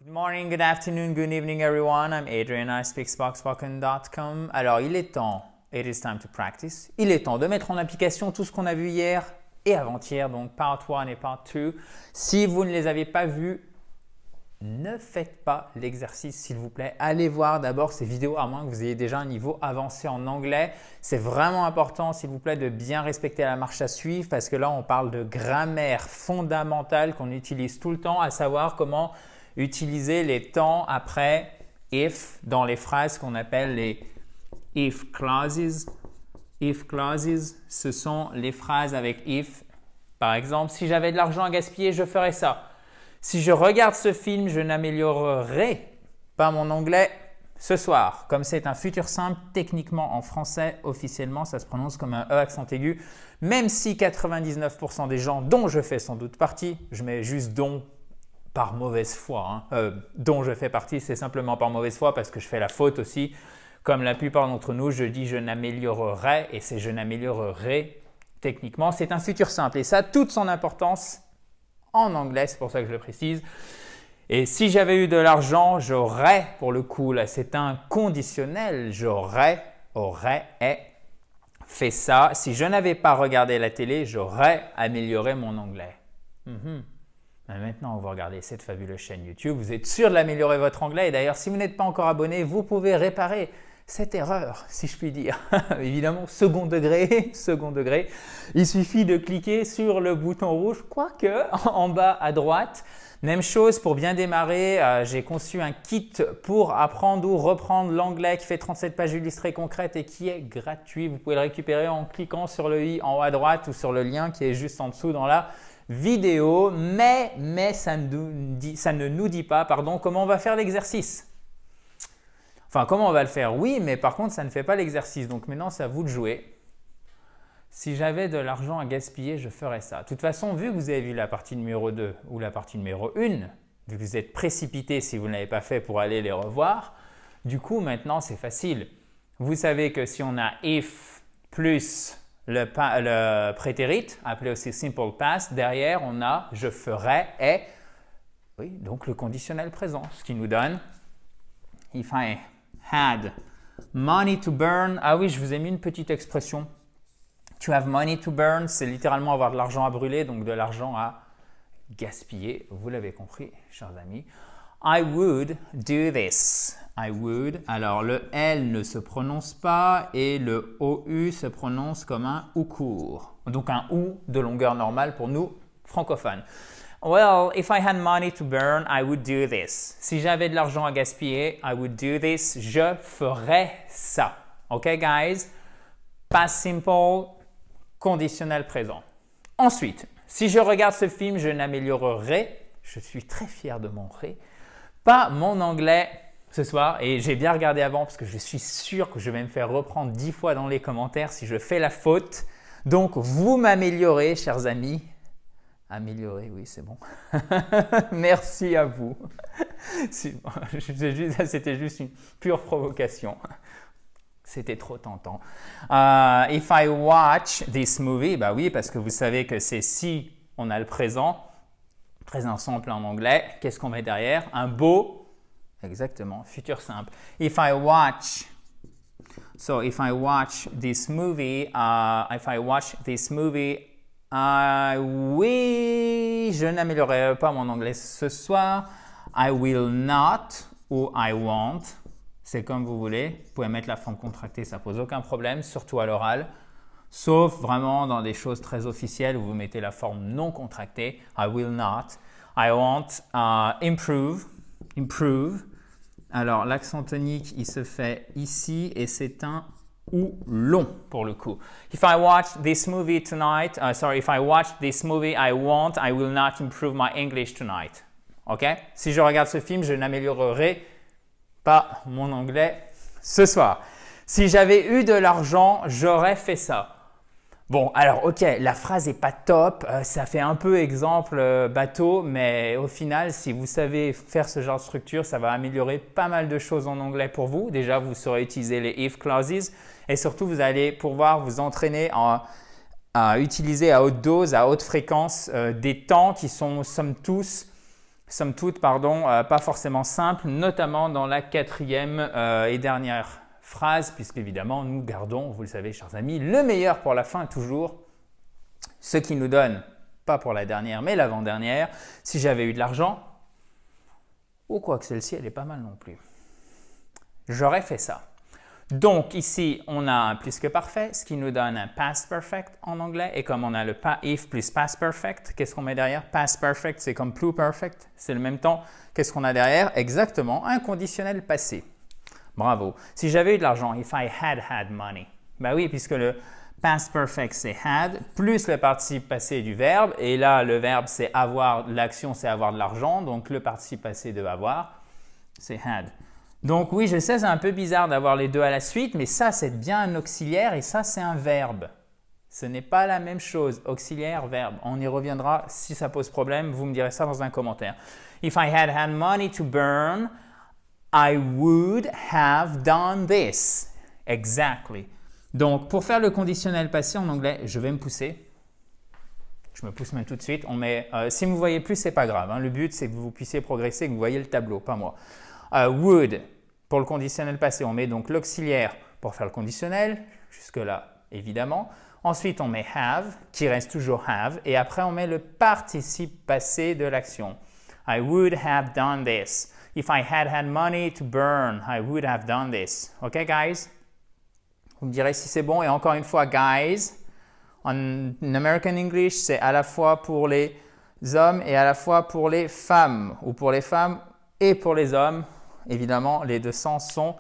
Good morning, good afternoon, good evening everyone. I'm Adrian, I speak SparkSpoken.com. Alors il est temps, it is time to practice. Il est temps de mettre en application tout ce qu'on a vu hier et avant-hier, donc part 1 et part 2. Si vous ne les avez pas vus, ne faites pas l'exercice s'il vous plaît. Allez voir d'abord ces vidéos à moins que vous ayez déjà un niveau avancé en anglais. C'est vraiment important s'il vous plaît de bien respecter la marche à suivre parce que là on parle de grammaire fondamentale qu'on utilise tout le temps, à savoir comment utiliser les temps après if dans les phrases qu'on appelle les if clauses. If clauses, ce sont les phrases avec if. Par exemple, si j'avais de l'argent à gaspiller, je ferais ça. Si je regarde ce film, je n'améliorerai pas mon anglais ce soir. Comme c'est un futur simple, techniquement en français, officiellement, ça se prononce comme un E accent aigu. Même si 99% des gens dont je fais sans doute partie, je mets juste dont par mauvaise foi, dont je fais partie, c'est simplement par mauvaise foi parce que je fais la faute aussi. Comme la plupart d'entre nous, je dis je n'améliorerai et c'est je n'améliorerai. Techniquement, c'est un futur simple et ça a toute son importance en anglais, c'est pour ça que je le précise. Et si j'avais eu de l'argent, j'aurais, pour le coup, là c'est un conditionnel, j'aurais fait ça. Si je n'avais pas regardé la télé, j'aurais amélioré mon anglais. Maintenant, vous regardez cette fabuleuse chaîne YouTube, vous êtes sûr de l'améliorer votre anglais. Et d'ailleurs, si vous n'êtes pas encore abonné, vous pouvez réparer cette erreur, si je puis dire. Évidemment, second degré. Il suffit de cliquer sur le bouton rouge, quoique en bas à droite. Même chose pour bien démarrer, j'ai conçu un kit pour apprendre ou reprendre l'anglais qui fait 37 pages illustrées concrètes et qui est gratuit. Vous pouvez le récupérer en cliquant sur le i en haut à droite ou sur le lien qui est juste en dessous dans la vidéo, mais ça ne nous dit pas comment on va faire l'exercice. Enfin, comment on va le faire? Oui, mais par contre, ça ne fait pas l'exercice. Donc maintenant, c'est à vous de jouer. Si j'avais de l'argent à gaspiller, je ferais ça. De toute façon, vu que vous avez vu la partie numéro 2 ou la partie numéro 1, vu que vous êtes précipité si vous ne l'avez pas fait pour aller les revoir, du coup, maintenant, c'est facile. Vous savez que si on a if plus le prétérit, appelé aussi simple past, derrière on a je ferai et oui, donc le conditionnel présent, ce qui nous donne if I had money to burn. Ah oui, je vous ai mis une petite expression. To have money to burn, c'est littéralement avoir de l'argent à brûler, donc de l'argent à gaspiller. Vous l'avez compris, chers amis. I would do this. I would. Alors, le L ne se prononce pas et le OU se prononce comme un OU court. Donc, un OU de longueur normale pour nous, francophones. Well, if I had money to burn, I would do this. Si j'avais de l'argent à gaspiller, I would do this. Je ferais ça. OK, guys? Past simple, conditionnel présent. Ensuite, si je regarde ce film, je n'améliorerai, je suis très fier de mon ré, pas mon anglais ce soir. Et j'ai bien regardé avant parce que je suis sûr que je vais me faire reprendre 10 fois dans les commentaires si je fais la faute. Donc, vous m'améliorez, chers amis. Améliorer, oui, c'est bon. Merci à vous. C'était juste une pure provocation. C'était trop tentant. If I watch this movie, bah oui, parce que vous savez que c'est si on a le présent simple en anglais. Qu'est-ce qu'on met derrière? Un beau, exactement, futur simple. If I watch this movie, oui, je n'améliorerai pas mon anglais ce soir. I will not ou I won't. C'est comme vous voulez. Vous pouvez mettre la forme contractée, ça pose aucun problème, surtout à l'oral. Sauf vraiment dans des choses très officielles où vous mettez la forme non contractée. I will not. I won't. Improve. Alors, l'accent tonique, il se fait ici et c'est un ou long pour le coup. If I watch this movie tonight, if I watch this movie, I will not improve my English tonight. OK? Si je regarde ce film, je n'améliorerai pas mon anglais ce soir. Si j'avais eu de l'argent, j'aurais fait ça. Bon, alors ok, la phrase n'est pas top, ça fait un peu exemple bateau, mais au final, si vous savez faire ce genre de structure, ça va améliorer pas mal de choses en anglais pour vous. Déjà, vous saurez utiliser les if clauses et surtout, vous allez pouvoir vous entraîner à utiliser à haute dose, à haute fréquence des temps qui sont somme toute somme toute, pardon, pas forcément simple, notamment dans la quatrième et dernière phrase, puisqu'évidemment, nous gardons, vous le savez, chers amis, le meilleur pour la fin toujours, ce qui nous donne, pas pour la dernière, mais l'avant-dernière, si j'avais eu de l'argent, ou quoi que celle-ci, elle est pas mal non plus. J'aurais fait ça. Donc ici, on a un plus que parfait, ce qui nous donne un past perfect en anglais. Et comme on a le if plus past perfect, qu'est-ce qu'on met derrière? Past perfect, c'est comme plus perfect, c'est le même temps. Qu'est-ce qu'on a derrière? Exactement, un conditionnel passé. Bravo. Si j'avais eu de l'argent, if I had money. Ben oui, puisque le past perfect, c'est had, plus le participe passé du verbe. Et là, le verbe, c'est avoir, l'action, c'est avoir de l'argent. Donc le participe passé de avoir, c'est had. Donc oui, je sais, c'est un peu bizarre d'avoir les deux à la suite, mais ça, c'est bien un auxiliaire et ça, c'est un verbe. Ce n'est pas la même chose, auxiliaire, verbe. On y reviendra si ça pose problème, vous me direz ça dans un commentaire. If I had money to burn, I would have done this. Exactly. Donc, pour faire le conditionnel passé en anglais, je vais me pousser. Je me pousse même tout de suite. On met, si vous ne voyez plus, ce n'est pas grave. Hein. Le but, c'est que vous puissiez progresser, que vous voyez le tableau, pas moi. Would, pour le conditionnel passé, on met donc l'auxiliaire pour faire le conditionnel, jusque-là, évidemment. Ensuite, on met have, qui reste toujours have, et après, on met le participe passé de l'action. I would have done this. If I had money to burn, I would have done this. OK, guys? Vous me direz si c'est bon. Et encore une fois, guys, en American English, c'est à la fois pour les hommes et à la fois pour les femmes, ou pour les femmes et pour les hommes. Évidemment, les deux sens sont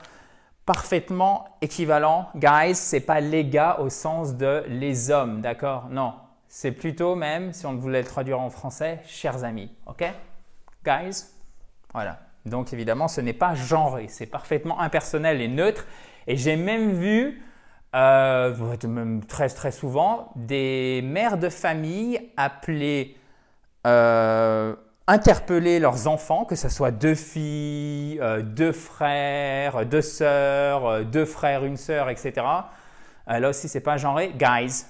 parfaitement équivalents. Guys, ce n'est pas les gars au sens de les hommes, d'accord? Non, c'est plutôt même, si on voulait le traduire en français, chers amis. OK? Guys? Voilà. Donc évidemment, ce n'est pas genré, c'est parfaitement impersonnel et neutre. Et j'ai même vu, même très souvent, des mères de famille appeler interpeller leurs enfants, que ce soit deux filles, deux frères, deux sœurs, deux frères, une sœur, etc. Là aussi, ce n'est pas genré. Guys.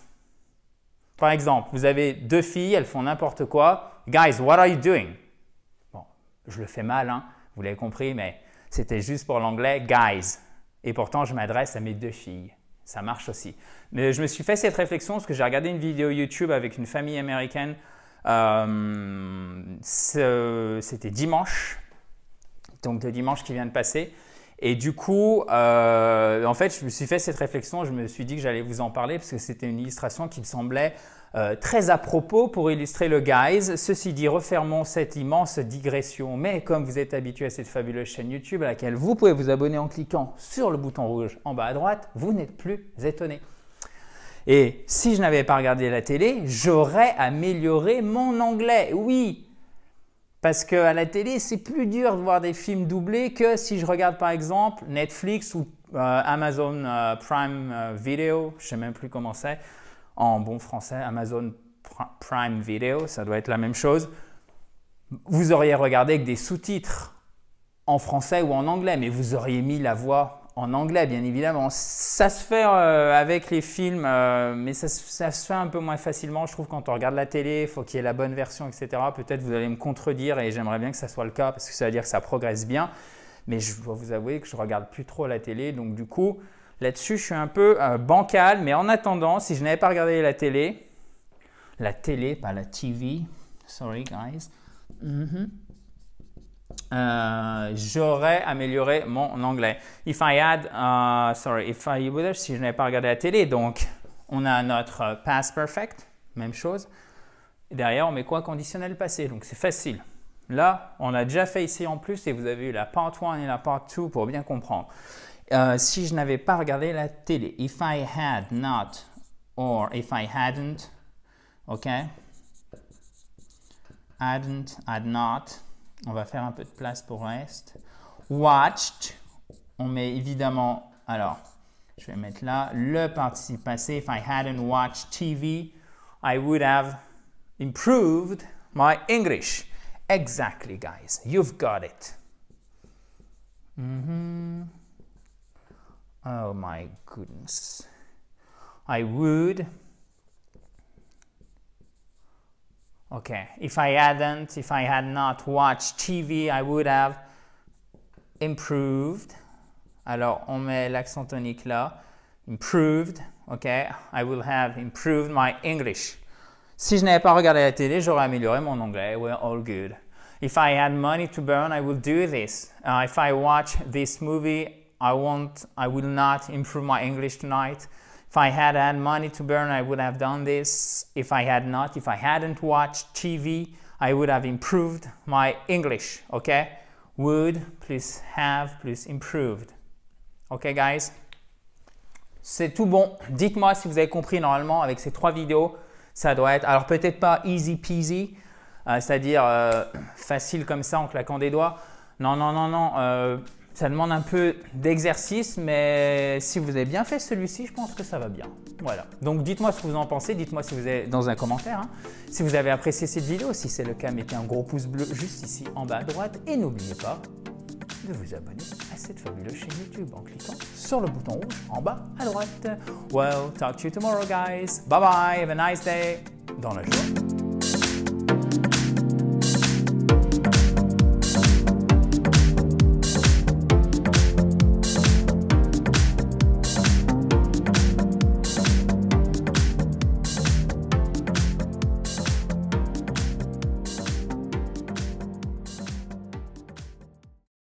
Par exemple, vous avez deux filles, elles font n'importe quoi. Guys, what are you doing? Bon, je le fais mal, hein, vous l'avez compris, mais c'était juste pour l'anglais. Guys. Et pourtant, je m'adresse à mes deux filles. Ça marche aussi. Mais je me suis fait cette réflexion parce que j'ai regardé une vidéo YouTube avec une famille américaine. C'était dimanche, donc le dimanche qui vient de passer. Et du coup, en fait, je me suis fait cette réflexion, je me suis dit que j'allais vous en parler parce que c'était une illustration qui me semblait très à propos pour illustrer le guys. Ceci dit, refermons cette immense digression. Mais comme vous êtes habitué à cette fabuleuse chaîne YouTube à laquelle vous pouvez vous abonner en cliquant sur le bouton rouge en bas à droite, vous n'êtes plus étonné. Et si je n'avais pas regardé la télé, j'aurais amélioré mon anglais. Oui, parce qu'à la télé, c'est plus dur de voir des films doublés que si je regarde par exemple Netflix ou Amazon Prime Video, je ne sais même plus comment c'est en bon français, Amazon Prime Video, ça doit être la même chose. Vous auriez regardé avec des sous-titres en français ou en anglais, mais vous auriez mis la voix en anglais, bien évidemment. Ça se fait avec les films, mais ça se fait un peu moins facilement. Je trouve quand on regarde la télé, il faut qu'il y ait la bonne version, etc. Peut-être vous allez me contredire et j'aimerais bien que ça soit le cas parce que ça veut dire que ça progresse bien. Mais je dois vous avouer que je ne regarde plus trop la télé. Donc du coup, là-dessus, je suis un peu bancal. Mais en attendant, si je n'avais pas regardé la télé, pas la TV, sorry guys, j'aurais amélioré mon anglais. Si je n'avais pas regardé la télé, donc on a notre past perfect, même chose. Et derrière, on met quoi? Conditionnel passé, donc c'est facile. Là, on a déjà fait ici en plus et vous avez eu la part 1 et la part 2 pour bien comprendre. Si je n'avais pas regardé la télé, if I had not, or if I hadn't, ok? Hadn't, had not. On va faire un peu de place pour le reste. Watched, on met évidemment, alors, je vais mettre là, le participe passé. If I hadn't watched TV, I would have improved my English. Exactly, guys. You've got it. Oh my goodness. I would. Okay, if I had not watched TV, I would have improved. Alors, on met l'accent tonique là. Improved, ok. I will have improved my English. Si je n'avais pas regardé la télé, j'aurais amélioré mon anglais. We're all good. If I had money to burn, I would do this. If I watch this movie, I will not improve my English tonight. If I had money to burn, I would have done this. If I hadn't watched TV, I would have improved my English. Okay? Would plus have plus improved. Okay, guys? C'est tout bon. Dites-moi si vous avez compris normalement avec ces 3 vidéos. Ça doit être, alors peut-être pas easy peasy, c'est-à-dire facile comme ça en claquant des doigts. Non. Ça demande un peu d'exercice, mais si vous avez bien fait celui-ci, je pense que ça va bien. Voilà. Donc dites-moi ce que vous en pensez, dites-moi si vous avez dans un commentaire. Hein. Si vous avez apprécié cette vidéo, si c'est le cas, mettez un gros pouce bleu juste ici en bas à droite et n'oubliez pas de vous abonner à cette fabuleuse chaîne YouTube en cliquant sur le bouton rouge en bas à droite. Well, talk to you tomorrow, guys. Bye bye, have a nice day. Dans la joie.